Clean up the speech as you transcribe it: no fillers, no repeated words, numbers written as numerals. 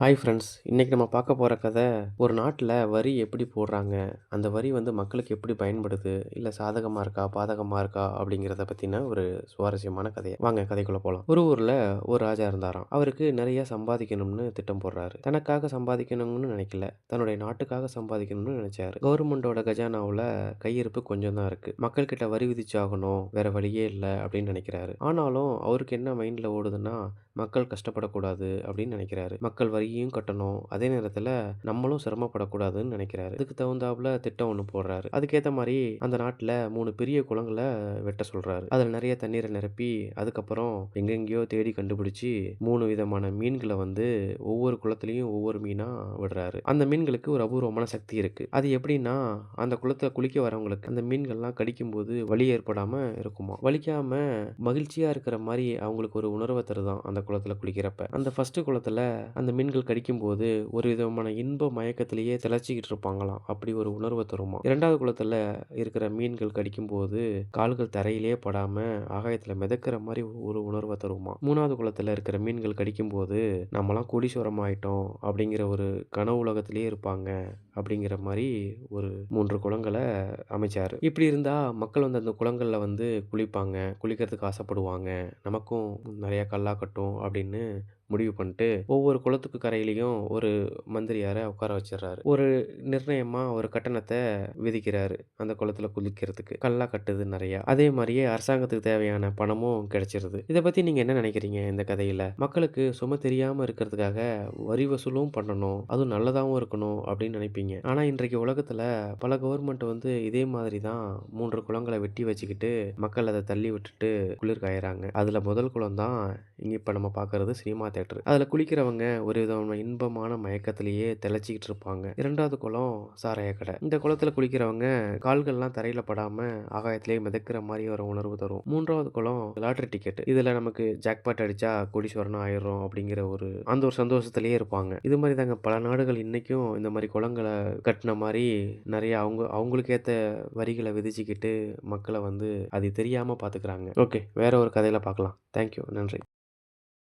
Hi friends. இன்னைக்கு நம்ம பார்க்க போற கதை, ஒரு நாட்டுல வரி எப்படி போடுறாங்க? அந்த வரி வந்து மக்களுக்கு எப்படி பயன்படுது? இல்ல சாதகமா இருக்கா? பாதகமா இருக்கா? அப்படிங்கிறத பத்தின ஒரு சுவாரஸ்யமான கதை. வாங்க கதைக்குள்ள போலாம். ஒரு ஊர்ல ஒரு ராஜா இருந்தாராம். அவருக்கு நிறைய சம்பாதிக்கணும்னு திட்டம் போடுறாரு. தனக்காக சம்பாதிக்கணும்னு நினைக்கல. தன்னுடைய நாட்டுக்காக சம்பாதிக்கணும்னு நினைச்சாரு. கவர்மெண்டோட கஜானாவுல கையிருப்பு கொஞ்சம் தான் இருக்கு. மக்கள் கிட்ட வரி விதிச்சாகணும். வேற வழியே இல்ல அப்படின்னு நினைக்கிறாரு. ஆனாலும் அவருக்கு என்ன மைண்ட்ல ஓடுதுன்னா, மக்கள் கஷ்டப்படக்கூடாது அப்படின்னு நினைக்கிறாரு. மக்கள் வரியும் கட்டணும். அதே நேரத்துல நம்மளும் சிரமப்படக்கூடாதுன்னு நினைக்கிறாரு. அதுக்கு தகுந்தாப்புல திட்டம் ஒண்ணு போடுறாரு. அதுக்கேத்த மாரி அந்த நாட்டுல 3 பெரிய குளங்கள வெட்ட சொல்றாரு. அதுல நிறைய தண்ணீர நிரப்பி, அதுக்கப்புறம் எங்கெங்கேயோ தேடி கண்டுபிடிச்சு 3 விதமான மீன்கள வந்து ஒவ்வொரு குளத்திலயும் ஒவ்வொரு மீனா விடுறாரு. அந்த மீன்களுக்கு ஒரு அபூர்வமான சக்தி இருக்கு. அது எப்படின்னா, அந்த குளத்துல குளிக்க வரவங்களுக்கு அந்த மீன்கள்லாம் கடிக்கும்போது வலி ஏற்படாம இருக்குமாம். வலிக்காம மகிழ்ச்சியா இருக்கிற மாரி அவங்களுக்கு ஒரு உணர்வ தருதாம் அந்த குளத்துல குளிக்கிறப்ப. அந்த ஃபர்ஸ்ட் குளத்துல அந்த மீன்கள் கடிக்கும்போது ஒரு விதமான இன்ப மயக்கத்திலேயே திளைச்சிக்கிட்டு இருப்பாங்களாம். அப்படி ஒரு உணர்வ தருமாம். 2வது குளத்துல இருக்கிற மீன்கள் கடிக்கும்போது கால்கள் தரையிலேயே படாம ஆகாயத்துல மிதக்கிற மாரி ஒரு உணர்வ தருமாம். 3வது குளத்துல இருக்கிற மீன்கள் கடிக்கும்போது நம்மலாம் கோடீஸ்வரம் ஆயிட்டோம் அப்படிங்கிற ஒரு கனவு உலகத்திலேயே இருப்பாங்க. அப்படிங்கிற மாரி ஒரு 3 குளங்கள அமைச்சாரு. இப்படி இருந்தா மக்கள் வந்து அந்த குளங்கள்ல வந்து குளிப்பாங்க. குளிக்கிறதுக்கு ஆசைப்படுவாங்க. நமக்கும் நெறைய கல்லா கட்டும் அப்படின்னு முடிவு பண்ணிட்டு, ஒவ்வொரு குளத்துக்கு கரையிலயும் ஒரு மந்திரியார உட்கார வச்சுர்றாரு. ஒரு நிர்ணயமா ஒரு கட்டணத்த விதிக்கிறாரு. அந்த குளத்துல குளிக்கிறதுக்கு. கல்லா கட்டுது நெறையா. அதே மாரியே அரசாங்கத்துக்கு தேவையான பணமும் கிடைச்சிருது. இத பத்தி நீங்க என்ன நினைக்கிறீங்க இந்த கதையில? மக்களுக்கு சுமை தெரியாம இருக்கிறதுக்காக வரி வசூலும் பண்ணணும். அதுவும் நல்லதாவும் இருக்கணும் அப்படின்னு நினைப்பீங்க. ஆனா இன்றைக்கு உலகத்துல பல கவர்மெண்ட் வந்து இதே மாதிரி தான் 3 குளங்கள வெட்டி வச்சுக்கிட்டு, மக்கள் அத தள்ளி விட்டுட்டு குளிர் காயறாங்க. அதுல முதல் குளம் தான் இங்க இப்ப நம்ம பார்க்கறது சினிமா தியேட்டர். அதுல குளிக்கிறவங்க ஒரு விதமான இன்பமான மயக்கத்திலேயே திளைச்சிக்கிட்டு இருப்பாங்க. 2வது குளம் சாராய கடை. இந்த குளத்துல குளிக்கிறவங்க கால்கள்லாம் தரையில படாம ஆகாயத்திலேயே மிதக்கிற மாரி ஒரு உணர்வு தரும். 3வது குளம் லாட்டரி டிக்கெட். இதுல நமக்கு ஜாக்பாட் அடிச்சா கோடீஸ்வரனா ஆயிடுறோம் அப்படிங்கிற அந்த ஒரு சந்தோஷத்திலேயே இருப்பாங்க. இது மாரி தாங்க பல நாடுகள் இன்னைக்கும் இந்த மாரி குளங்கள கட்டுன மாரி நெறைய அவங்களுக்கு ஏத்த வரிகள விதிச்சுக்கிட்டு மக்கள வந்து அது தெரியாம பார்த்துக்கிறாங்க. ஓகே. வேற ஒரு கதையில பார்க்கலாம். Thank you. நன்றி.